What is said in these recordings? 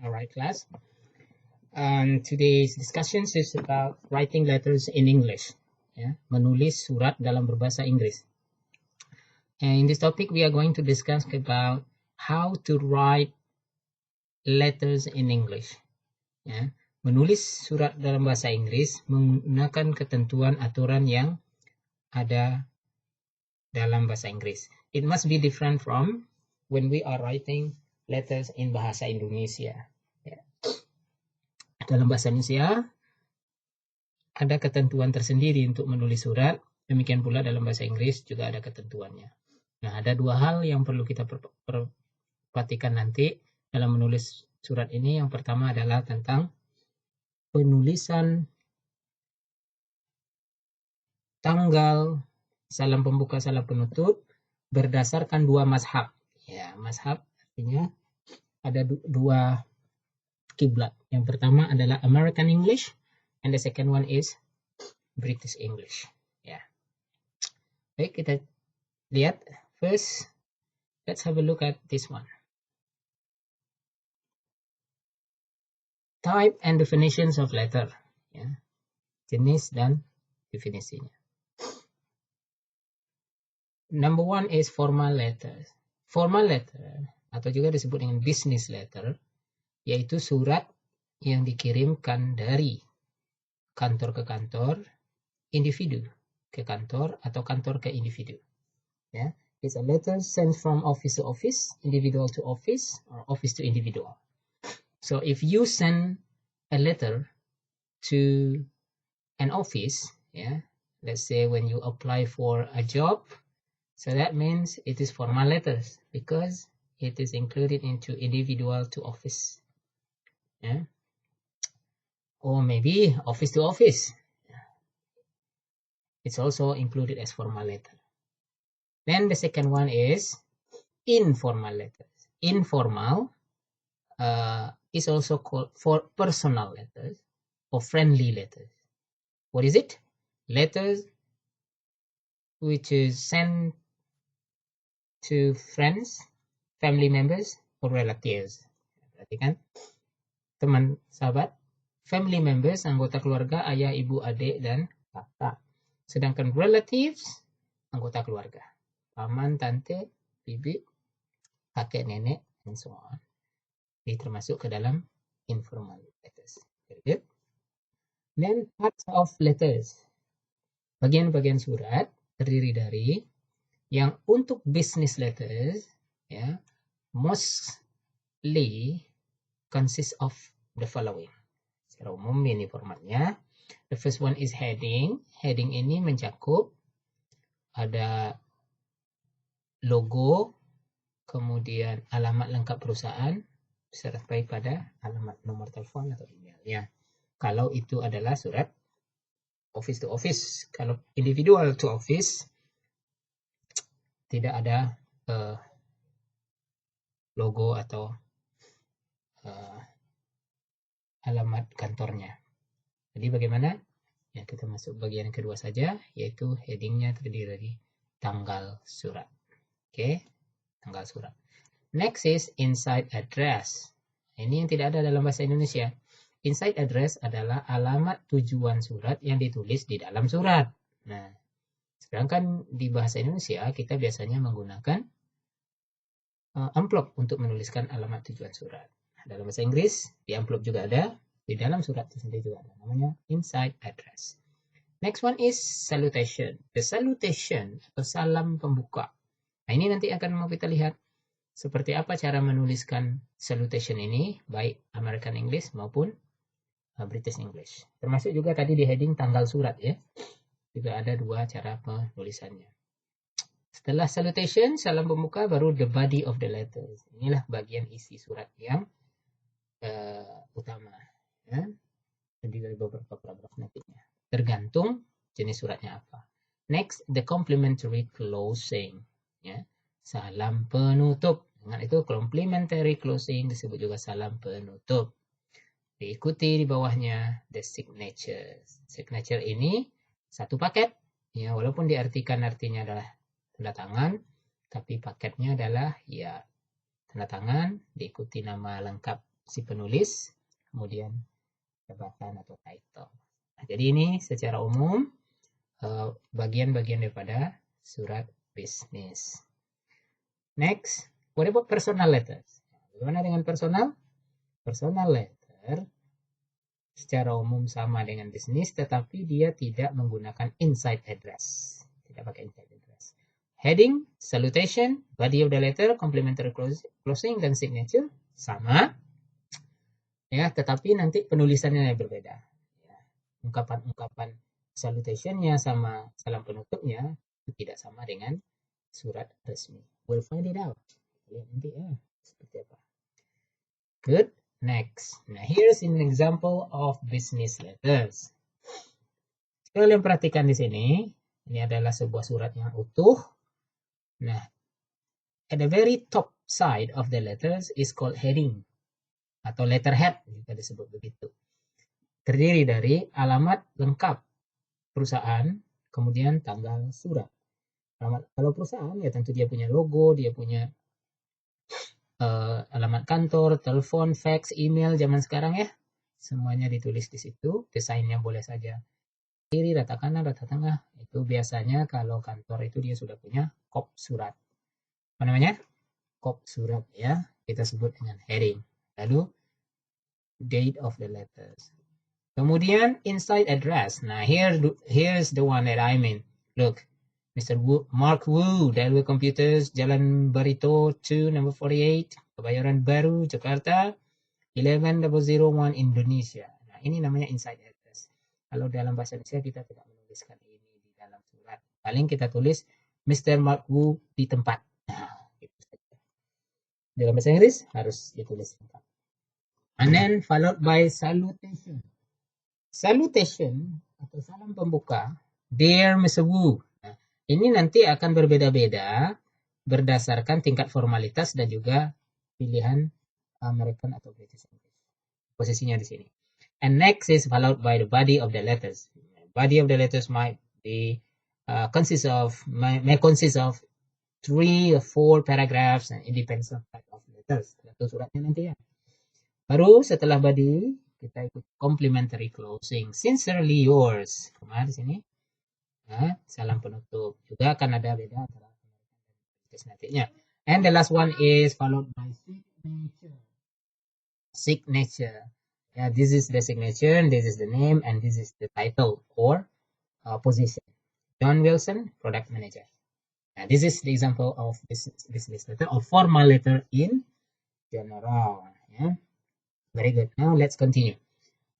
Alright, class. Today's discussion is about writing letters in English. Menulis surat dalam berbahasa Inggris. And in this topic, we are going to discuss about how to write letters in English. Menulis surat dalam bahasa Inggris menggunakan ketentuan aturan yang ada dalam bahasa Inggris. It must be different from when we are writing letters in bahasa Indonesia. Dalam bahasa Indonesia ada ketentuan tersendiri untuk menulis surat, demikian pula dalam bahasa Inggris juga ada ketentuannya. Nah, ada dua hal yang perlu kita perhatikan nanti dalam menulis surat ini. Yang pertama adalah tentang penulisan tanggal, salam pembuka, salam penutup berdasarkan dua mazhab. Mazhab artinya ada dua kiblat. Yang pertama adalah American English and the second one is British English. Baik, kita lihat. First, let's have a look at this one. Type and definitions of letter. Jenis dan definisinya. Number one is formal letters. Formal letter atau juga disebut dengan business letter, yaitu surat yang dikirimkan dari kantor ke kantor, individu ke kantor, atau kantor ke individu. It's a letter sent from office to office, individual to office, or office to individual. So if you send a letter to an office, let's say when you apply for a job, so that means it is formal letters because it is included into individual to office. Or maybe office to office. It's also included as formal letter. Then the second one is informal letters. Informal is also called for personal letters or friendly letters. What is it? Letters which is sent to friends, family members, or relatives. Berarti kan teman, sahabat, family members, anggota keluarga, ayah, ibu, adik, dan kakak. Sedangkan relatives, anggota keluarga, paman, tante, bibi, kakek, nenek, and so on. Ini termasuk ke dalam informal letters. Very good. Then parts of letters. Bagian-bagian surat terdiri dari yang untuk business letters, mostly consist of the following. Secara umum ini formatnya. The first one is heading. Heading ini mencakup ada logo, kemudian alamat lengkap perusahaan, disertai pada alamat nomor telepon atau emailnya. Kalau itu adalah surat office to office. Kalau individual to office, tidak ada logo atau alamat kantornya. Jadi bagaimana? Kita masuk bagian kedua saja, yaitu headingnya terdiri dari tanggal surat. Tanggal surat. Next is inside address. Ini yang tidak ada dalam bahasa Indonesia. Inside address adalah alamat tujuan surat yang ditulis di dalam surat. Nah, sedangkan di bahasa Indonesia kita biasanya menggunakan amplop untuk menuliskan alamat tujuan surat. Dalam bahasa Inggris, di amplop juga ada, di dalam surat itu sendiri juga ada. Namanya inside address. Next one is salutation. The salutation atau salam pembuka. Nah, ini nanti akan mau kita lihat seperti apa cara menuliskan salutation ini, baik American English maupun British English. Termasuk juga tadi di heading tanggal surat juga ada dua cara penulisannya. Setelah salutation, salam pembuka, baru the body of the letters. Inilah bagian isi surat yang utama. Terdiri dari beberapa paragraf nantinya. Tergantung jenis suratnya apa. Next, the complimentary closing. Salam penutup. Dengan itu complimentary closing disebut juga salam penutup. Diikuti di bawahnya the signature. Signature ini satu paket. Walaupun diartikan artinya adalah tanda tangan, tapi paketnya adalah tanda tangan diikuti nama lengkap si penulis, kemudian jabatan atau title. Nah, jadi ini secara umum bagian-bagian daripada surat bisnis. Next, what about personal letters? Bagaimana dengan personal? Personal letter secara umum sama dengan bisnis, tetapi dia tidak menggunakan inside address. Tidak pakai inside address. Heading, salutation, body of the letter, complimentary closing, dan signature sama. Ya, tetapi nanti penulisannya yang berbeda. Ya, ungkapan-ungkapan salutationnya sama salam penutupnya itu tidak sama dengan surat resmi. We'll find it out. Lihat nanti ya seperti apa. Good. Next. Nah, here's an example of business letters. Kalian perhatikan di sini. Ini adalah sebuah surat yang utuh. Nah, at the very top side of the letters is called heading atau letterhead jika disebut begitu. Terdiri dari alamat lengkap perusahaan, kemudian tanggal surat. Kalau perusahaan ya tentu dia punya logo, dia punya alamat kantor, telepon, fax, email zaman sekarang ya. Semuanya ditulis di situ. Desainnya boleh saja kiri, rata kanan, rata tengah. Itu biasanya kalau kantor itu dia sudah punya kop surat. Apa namanya? Kop surat ya. Kita sebut dengan heading. Lalu date of the letters. Kemudian inside address. Nah, here's the one that I mean. Look. Mr. Mark Wu, Dell Computers, Jalan Barito 2, number 48, Kebayoran Baru, Jakarta, 11001 Indonesia. Nah, ini namanya inside address. Kalau dalam bahasa Indonesia kita tidak menuliskan ini di dalam surat. Paling kita tulis Mr. Mark Wu di tempat. Nah, gitu saja. Dalam bahasa Inggris harus ditulis tempat. And then followed by salutation. Salutation atau salam pembuka. Dear Mr. Wu. Ini nanti akan berbeda-beda berdasarkan tingkat formalitas dan juga pilihan American atau British English. Posisinya di sini. And next is followed by the body of the letters. Body of the letters might be may consist of 3 or 4 paragraphs, and it depends on type of letters. Itu suratnya nanti ya. Baru setelah body kita ikut complimentary closing. Sincerely yours. Kemana di sini? Nah, salam penutup juga akan ada beda antara nantinya. And the last one is followed by signature. Signature. Yeah, this is the signature, this is the name, and this is the title or position. John Wilson, product manager. Now, this is the example of business letter or formal letter in general. Yeah, very good. Now let's continue.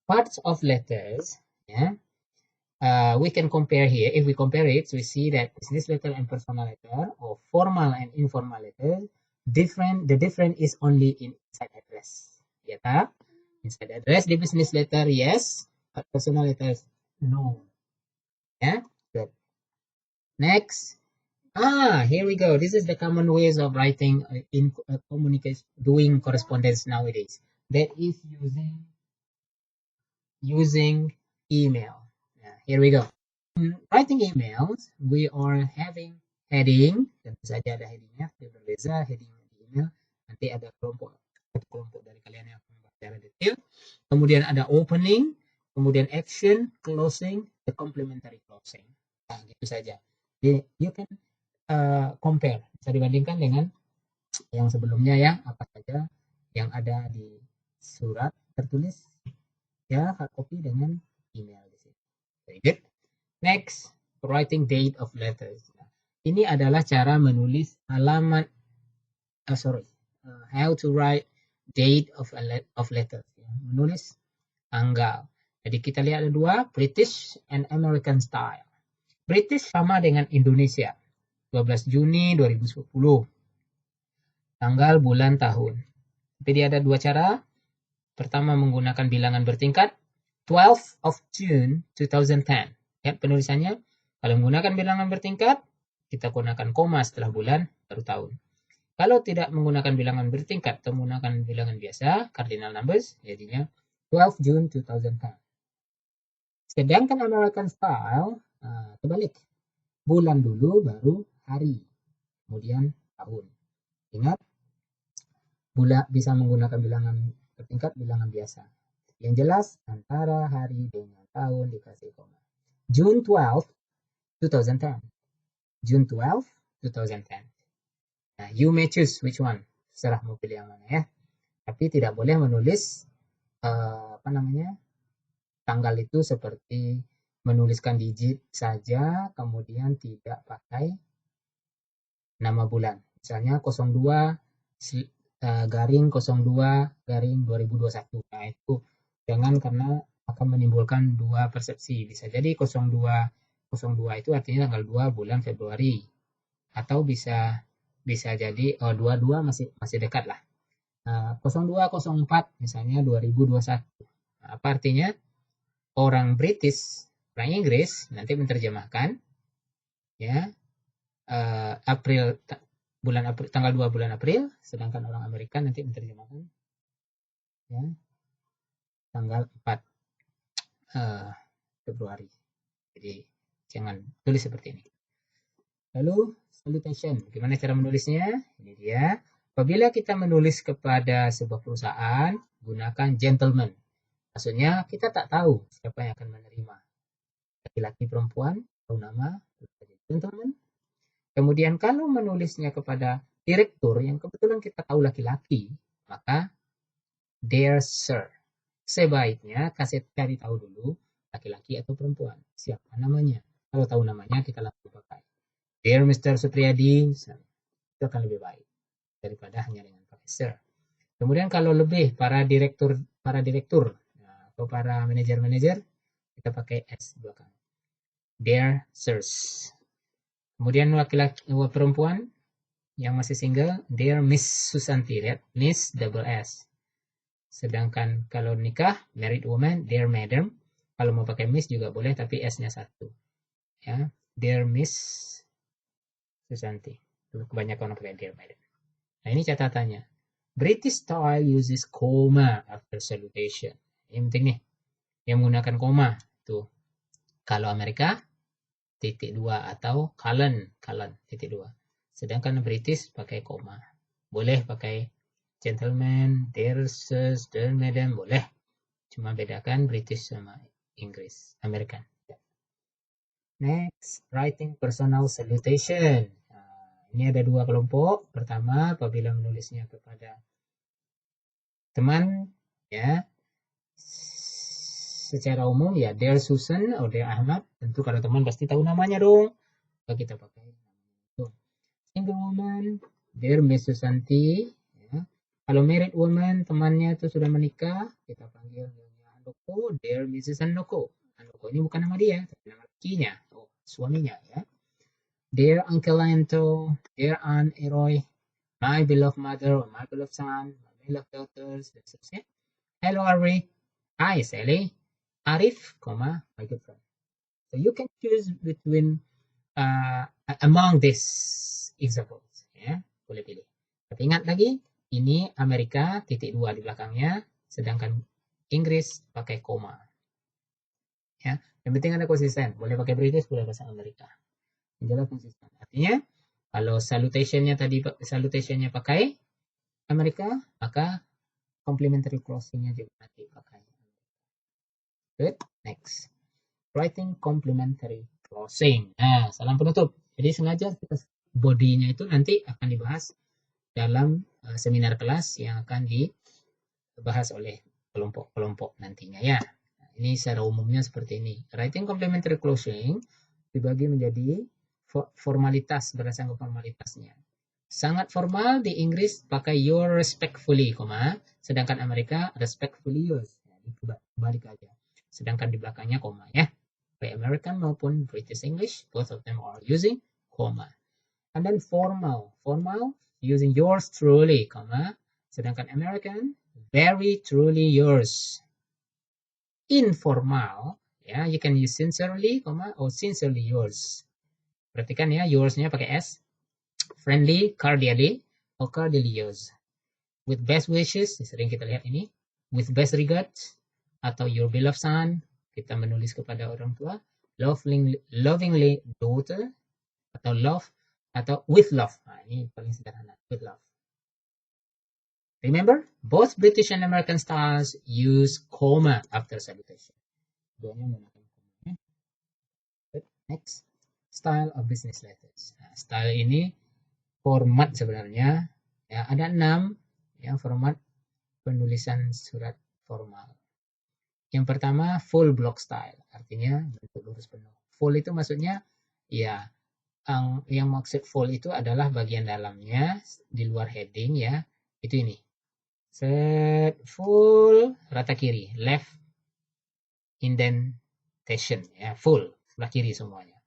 Parts of letters. Yeah. We can compare here. If we compare it, we see that business letter and personal letter, or formal and informal letter, the difference is only in inside address. Ya tak? Inside address di business letter yes, but personal letters no. Yeah, good. Next. Here we go. This is the common ways of writing in communication, doing correspondence nowadays. That is using email. Here we go. Writing emails, we are having heading, tentu saja ada headingnya, berbeza heading di email. Nanti ada kelompok dari kalian yang akan membahas secara detail. Kemudian ada opening, kemudian action, closing, the complementary closing. Nah, gitu saja. Jadi, you can compare, bisa dibandingkan dengan yang sebelumnya ya, apa saja yang ada di surat tertulis ya, hard copy dengan email. Very good. Next, writing date of letters. Ini adalah cara menulis alamat. How to write date of letters. Menulis tanggal. Jadi kita lihat ada dua, British and American style. British sama dengan Indonesia. 12 Juni 2010. Tanggal, bulan, tahun. Jadi ada dua cara. Pertama menggunakan bilangan bertingkat. 12th of June 2010. Ya, penulisannya kalau menggunakan bilangan bertingkat, kita gunakan koma setelah bulan baru tahun. Kalau tidak menggunakan bilangan bertingkat, atau menggunakan bilangan biasa, cardinal numbers, jadinya 12 June 2010. Sedangkan American style, terbalik. Bulan dulu, baru hari, kemudian tahun. Ingat, bulan bisa menggunakan bilangan bertingkat bilangan biasa. Yang jelas antara hari dengan tahun dikasih koma. June 12, 2010. June 12, 2010. Nah, you may choose which one. Serah mau pilih yang mana ya. Tapi tidak boleh menulis tanggal itu seperti menuliskan digit saja, kemudian tidak pakai nama bulan. Misalnya 02 garing 02 garing 2021. Nah, itu jangan, karena akan menimbulkan dua persepsi. Bisa jadi 02 itu artinya tanggal 2 bulan Februari. Atau bisa jadi 22 masih dekat lah. 0204 misalnya 2021. Nah, apa artinya? Orang British, orang Inggris nanti menerjemahkan ya tanggal 2 bulan April, sedangkan orang Amerika nanti menerjemahkan ya tanggal 4 Februari. Jadi jangan tulis seperti ini. Lalu salutation, gimana cara menulisnya? Ini dia. Apabila kita menulis kepada sebuah perusahaan, gunakan gentleman. Maksudnya kita tak tahu siapa yang akan menerima. Laki-laki, perempuan, tahu nama, gentleman. Kemudian kalau menulisnya kepada direktur yang kebetulan kita tahu laki-laki, maka dear sir. Sebaiknya cari tahu dulu laki-laki atau perempuan, siapa namanya. Kalau tahu namanya kita langsung pakai dear Mr. Supriyadi, itu akan lebih baik daripada hanya dengan pakai sir. Kemudian kalau lebih para direktur atau para manajer, kita pakai S belakang. Dear sirs. Kemudian laki-laki perempuan yang masih single, dear Miss Susanti, lihat Miss double S. Sedangkan kalau nikah, married woman, dear madam. Kalau mau pakai Miss juga boleh, tapi S-nya satu. Ya, dear Miss Susanti. Kebanyakan orang pakai dear madam. Nah, ini catatannya. British style uses comma after salutation. Ini penting nih, yang menggunakan koma. Tuh. Kalau Amerika, titik 2 atau colon, titik 2. Sedangkan British pakai koma. Boleh pakai gentleman, dear sirs, dear madam, boleh. Cuma bedakan British sama Inggris, American. Next, writing personal salutation. Ini ada dua kelompok. Pertama, apabila menulisnya kepada teman, ya, secara umum ya dear Susan atau dear Ahmad. Tentu kalau teman pasti tahu namanya dong. Kalau kita pakai single woman, dear Miss Susanti. Ya. Kalau married woman, temannya itu sudah menikah, kita panggil Handoko, dear Mrs. Handoko. Handoko ini bukan nama dia, tapi nama lakinya, suaminya ya. Dear Uncle Anto, dear Aunt Eroy, my beloved mother, my beloved son, my beloved daughters, dan seterusnya. Hello Ari, hi Sally, Arif, my good friend. So you can choose between among these examples, ya, boleh pilih. Tapi ingat lagi, ini Amerika titik 2 di belakangnya, sedangkan Inggris pakai koma. Ya, yang penting ada konsisten. Boleh pakai British, boleh bahasa Amerika. Jelas konsisten. Artinya kalau salutationnya pakai Amerika, maka complementary closingnya juga nanti pakai. Good. Next, writing complementary closing. Nah, salam penutup. Jadi sengaja kita bodinya itu nanti akan dibahas dalam seminar kelas yang akan dibahas oleh kelompok-kelompok nantinya ya. Nah, ini secara umumnya seperti ini. Writing complementary closing dibagi menjadi formalitas, berdasarkan formalitasnya. Sangat formal di Inggris pakai your respectfully, sedangkan Amerika respectfully yours. Balik aja. Sedangkan di belakangnya koma ya. Baik American maupun British English, both of them are using comma. And then formal using yours truly, sedangkan American very truly yours. Informal, ya, you can use sincerely, or sincerely yours. Perhatikan ya, yours-nya pakai S. Friendly, cordially, or cordially yours. With best wishes, sering kita lihat ini. With best regards, atau your beloved son, kita menulis kepada orang tua. Lovingly daughter, atau love, atau with love. Nah, ini paling sederhana, with love. Remember, both British and American styles use comma after salutation. Keduanya menggunakan comma. Next, style of business letters. Nah, style ini format sebenarnya ya ada 6 ya format penulisan surat formal. Yang pertama full block style, artinya bentuk lurus penuh. Full itu maksudnya ya yang maksud full itu adalah bagian dalamnya di luar heading ya. Itu ini. Set full rata kiri, left indentation ya, full sebelah kiri semuanya.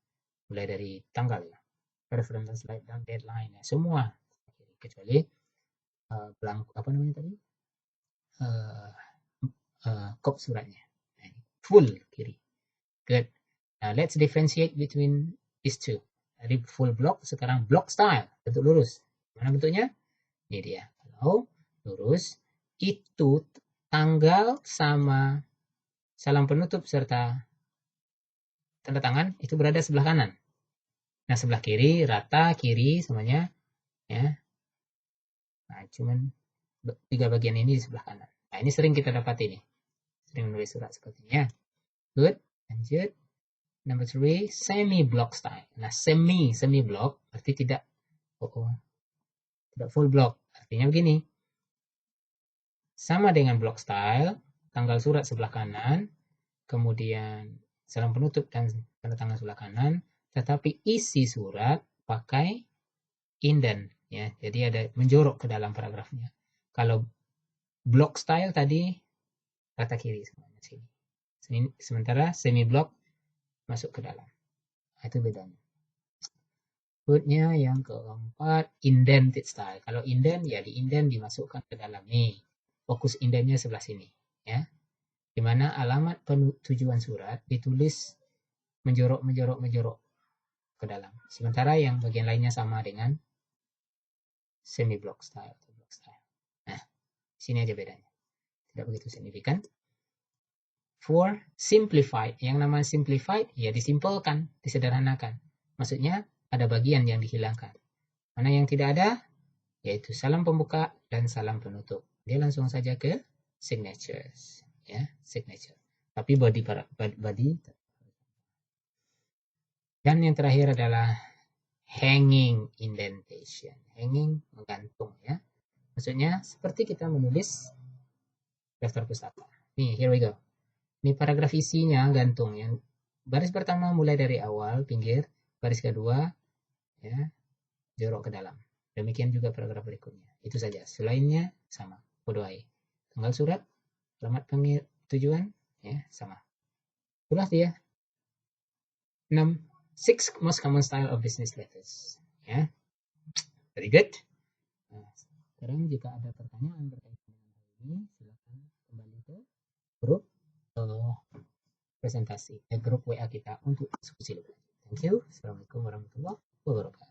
Mulai dari tanggal ya. Reference slide dan deadline ya, semua kecuali blank apa namanya tadi? Kop suratnya. Full kiri. Good. Now let's differentiate between these two. Tadi full block, sekarang block style, bentuk lurus. Mana bentuknya? Ini dia. Kalau lurus itu tanggal sama salam penutup serta tanda tangan itu berada sebelah kanan. Nah, sebelah kiri rata, kiri semuanya ya. Nah, cuman 3 bagian ini di sebelah kanan. Nah, ini sering kita dapat ini. Sering menulis surat seperti ini ya. Good. Lanjut. Number 3, semi block style. Nah, semi block berarti tidak tidak full block. Artinya begini. Sama dengan block style, tanggal surat sebelah kanan, kemudian salam penutup dan tanda tangan sebelah kanan, tetapi isi surat pakai indent ya. Jadi ada menjorok ke dalam paragrafnya. Kalau block style tadi rata kiri semuanya sini. Sementara semi block masuk ke dalam. Itu bedanya. Berikutnya yang keempat, indented style. Kalau indent ya di indent dimasukkan ke dalam nih. Fokus indentnya sebelah sini ya. Di mana alamat tujuan surat ditulis menjorok ke dalam. Sementara yang bagian lainnya sama dengan semi block style atau block style. Nah, sini aja bedanya. Tidak begitu signifikan. 4, simplified. Yang namanya simplified ya disimpelkan, disederhanakan. Maksudnya ada bagian yang dihilangkan. Mana yang tidak ada yaitu salam pembuka dan salam penutup. Dia langsung saja ke signatures ya, signature. Tapi body dan yang terakhir adalah hanging indentation. Hanging menggantung ya. Maksudnya seperti kita menulis daftar pustaka. Nih, here we go. Ini paragraf isinya gantung ya. Baris pertama mulai dari awal pinggir, baris kedua ya jorok ke dalam. Demikian juga paragraf berikutnya. Itu saja. Selainnya sama. Kodoai. Tanggal surat, alamat tujuan ya sama. Itulah dia 6 most common style of business letters ya. Very good. Nah, sekarang jika ada pertanyaan berkaitan dengan hal ini silakan kembali ke grup presentasi grup WA kita untuk diskusi lebih lanjut. Thank you. Assalamualaikum warahmatullahi wabarakatuh.